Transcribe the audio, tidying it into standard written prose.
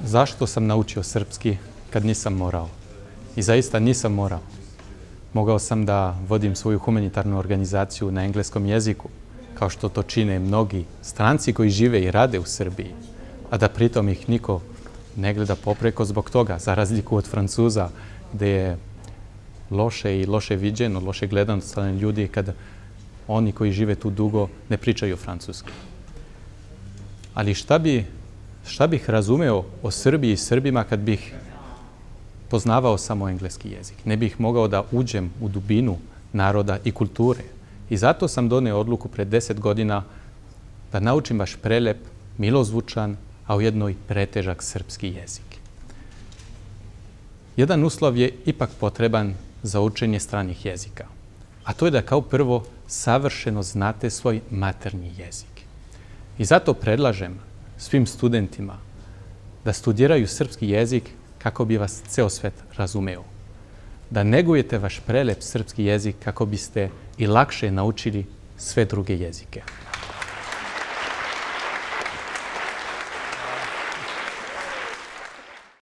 zašto sam naučio srpski kad nisam morao? I zaista nisam morao. Mogao sam da vodim svoju humanitarnu organizaciju na engleskom jeziku, kao što to čine mnogi stranci koji žive i rade u Srbiji, a da pritom ih niko ne gleda popreko zbog toga, za razliku od Francuza, gde je loše i loše viđeno, loše gledano od strane ljudi kada oni koji žive tu dugo ne pričaju francuski. Ali šta bih razumeo o Srbiji i Srbima kad bih poznavao samo engleski jezik? Ne bih mogao da uđem u dubinu naroda i kulture. I zato sam doneo odluku pred 10 godina da naučim baš prelep, milozvučan, a ujedno i pretežak srpski jezik. Jedan uslov je ipak potreban za učenje stranih jezika, a to je da kao prvo savršeno znate svoj maternji jezik. I zato predlažem svim studentima da studiraju srpski jezik kako bi vas ceo svet razumeo. Da negujete vaš prelep srpski jezik kako biste i lakše naučili sve druge jezike.